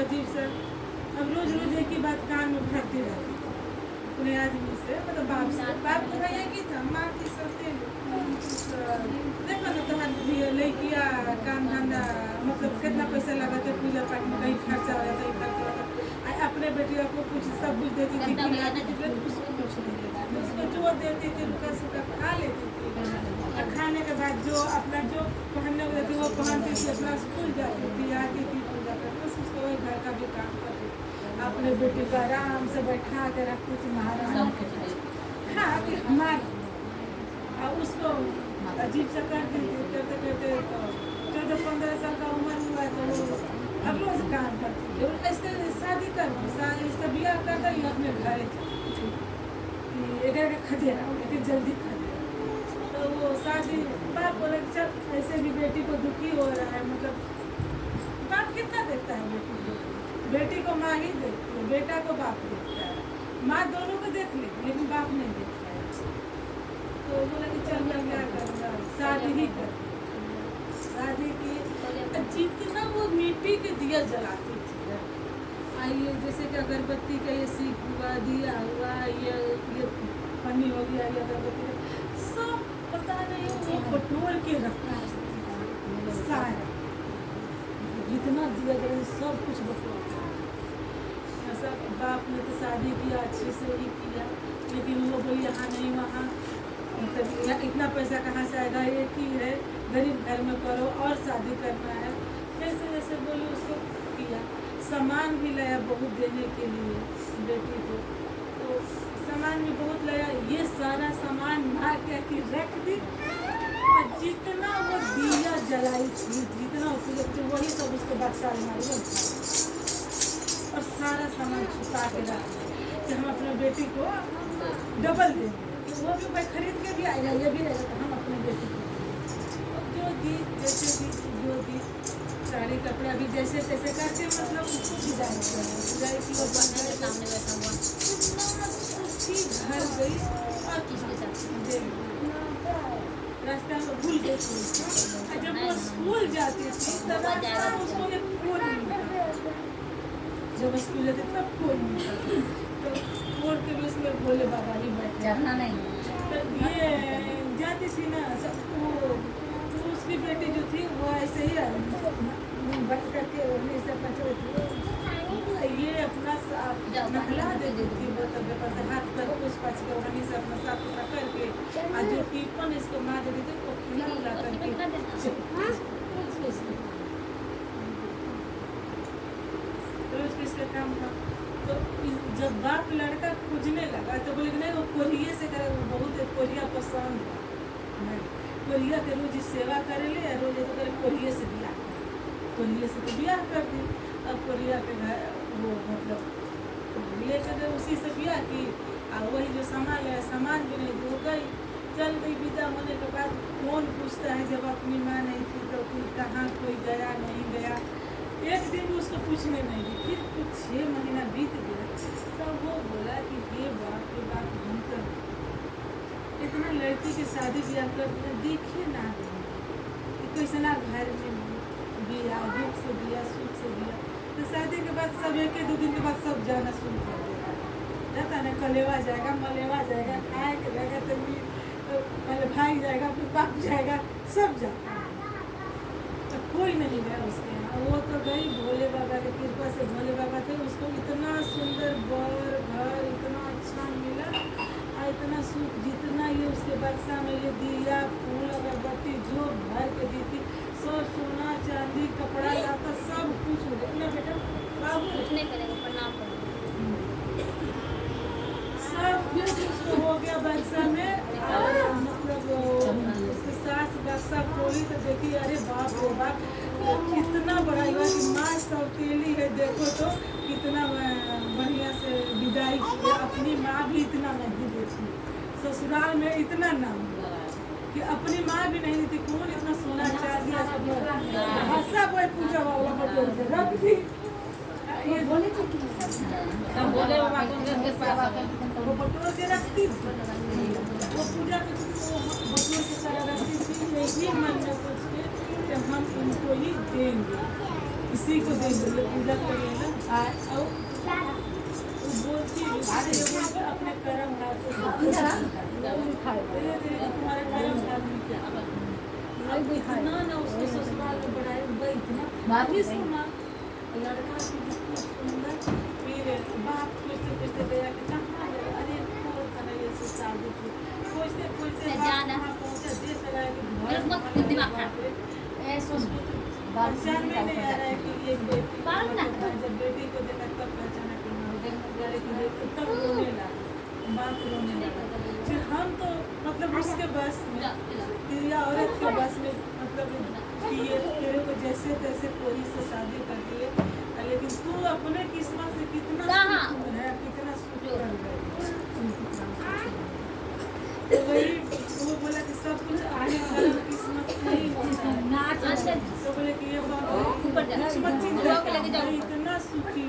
अजीब सा। अब रोज रोज एक ही बात कान में भरती रहती अपने आदमी से, मतलब बाप से। बाप तो भैया की था, माँ की सबके देखो ना तुम्हारे लड़किया काम धंधा, मतलब कितना पैसा लगाते पूजा पाठ में, कहीं खर्चा हो जाता है, खर्चा होता है। अपने बेटियों को कुछ सब कुछ देती थी, उसको कुछ नहीं देती, उसको जो देती थी रुका सुखा खा लेती थी। और खाने के बाद जो अपना जो पहनने को देती वो पहनती थी, अपना स्कूल जाती थी, आती थी पूजा करती, बस उसको वही घर का भी काम करती थी। अपने बेटी को आराम से बैठा के रखती थी महाराज। हाँ अभी हमारे और उसको अजीब सा कर दी थी, करते करते तो 14-15 साल का उम्र हुआ तो वो अब रोज काम करती थी। और इसका शादी कर, इसका ब्याह कर दो, अपने घर एक खदेरा लेकिन जल्दी खदेरा। तो वो शादी बाप बोले चल, ऐसे भी बेटी को दुखी हो रहा है, मतलब बाप कितना देखता है बेटी को, बेटी को माँ ही देखती है, बेटा को बाप देखता है, माँ दोनों को देख लेती लेकिन बाप नहीं देखता है। तो बोला कि चल मैं क्या करूँगा, शादी ही कर। शादी की जितना वो मिट्टी के दिया जलाती थी, आइए जैसे कि अगरबत्ती का ये सीख हुआ, दिया हुआ, ये पन्नी हो गया, ये अगरबत्ती का सब पता नहीं वो बटोर के रखा है सारा, जितना दिया जला सब कुछ बटोर। ऐसा बाप ने तो शादी किया अच्छे से ही किया, लेकिन वो बोली यहाँ नहीं वहाँ, मतलब इतना पैसा कहाँ से आएगा, एक ही है गरीब घर में करो और शादी करना है। जैसे जैसे बोली उसको किया, सामान भी लाया बहुत देने के लिए बेटी को, तो सामान भी बहुत लाया, ये सारा सामान माँ क्या की रख दी, और जितना वो दिया जलाई थी, जितना उपयोग थी वही सब उसके बक्सा में और सारा सामान छुपा के रख दिया कि हम अपने बेटी को डबल देंगे, वो भी भाई खरीद के भी आएगा, ये भी आएगा, तो हम अपने बेटी को जो दी, जैसे दी जो दी, साड़ी कपड़ा भी जैसे तैसे करके, मतलब उसको विदाई की वो सामने बैठा हुआ घर गई और किसके साथ रास्ता में भूल गई थी। जब वो स्कूल जाती थी तब उसको एक फोन मिला, जब स्कूल जाती तब फोन मिला, तो फोन के भी उसमें भोले बाबा ही बैठे, जाना नहीं। तो ये जाती थी ना, वो उसकी बेटी जो थी वो ऐसे ही बच करके ये अपना नहला दे देती थी, हाथ पर कुछ पाछ के वहीं से अपना साफ सुथरा करके, और जो टिफन इसको माँ दे देती वो खिला करके रोज किसका काम था। तो जब बाप लड़का खोजने लगा तो बोले नहीं वो कोरिया से करे, वो बहुत कोरिया पसंद है, कोरिया के रोज सेवा करे ले, रोज तो करे कोरिया से ब्याह, कोरिया से तो ब्याह कर दी। अब कोरिया के घर वो मतलब लेकर गए, उसी से ब्याह की, और वही जो सामान है सामान भी नहीं हो गई, चल गई। विदा होने के बाद कौन पूछता है, जब अपनी माँ नहीं थी तो फिर कहाँ कोई गया नहीं गया, एक दिन भी उसको पूछने नहीं दी। फिर कुछ 6 महीना बीत गया, तब वो बोला कि ये बाप के बाप हम तो इतना लड़की की शादी ब्याह कर देखिए ना, कैसा घर में दिया, दुख से दिया, सुख से दिया। तो शादी के बाद सब 1-2 दिन के बाद सब जाना शुरू कर देगा, जाता ना, कलेवा जाएगा, मलेवा जाएगा, खाए के जाएगा, तो पहले भाई जाएगा, फिर बाप जाएगा, सब जाता है। तो कोई नहीं गया उसके यहाँ, वो तो गई भोले बाबा की कृपा से, भोले बाबा थे, उसको इतना सुंदर बर घर इतना अच्छा मिला, और इतना सुख, जितना ये उसके बक्सा में ये दिया फूल अगरबत्ती जो भर के दी थी, सब सोना चांदी कपड़ा लाता सब कुछ हो गया बेटा, बाबू कुछ नहीं करेगा, प्रणाम सब कुछ हो गया बक्सा में। और मतलब उसके सास बक्सा खोली तो देखी, अरे बाप रे बाप, कितना बड़ा हुआ कि माँ सौतेली है, देखो तो कितना बढ़िया से विदाई की, अपनी माँ भी इतना नहीं देखी, ससुराल में इतना नाम कि अपनी माँ भी नहीं थी, कौन इतना सोना चांदी सब वही पूजा वाला बटोर के रख दी। ये बोले थे कि सब बोले बाबा के पास वो बटोर के रखती, वो पूजा के बटोर के सारा रखती थी, यही मन में सोच के कि हम इनको ही देंगे, इसी को देख लो पूजा करिए ना और वो बोलती है अपने कर्म भाव से तुम्हारे कर्म भाव में क्या इतना ना उसको ससुराल में बढ़ाए इतना बाकी सुना लड़का की इतना सुंदर फिर बाप पूछते पूछते गया कि कहाँ है अरे कौन था ना ये से शादी की पूछते पूछते वहाँ पहुँचा देश लगा कि दिमाग पहचान में नहीं आ रहा है कि ये बेटी जब बेटी को देखा तब पहचाना कि तब रोने लगा बात रोने लगा फिर हम तो मतलब उसके बस में तेरी औरत के बस में मतलब कि ये तेरे को जैसे तैसे कोई से शादी कर दिए लेकिन तू अपने किस्मत से कितना है कितना सुख कर गई तो वही वो बोला कि सब कुछ आने वाला किस्मत से ही होता है तो बोले कि ये बाबा किस्मत इतना सुखी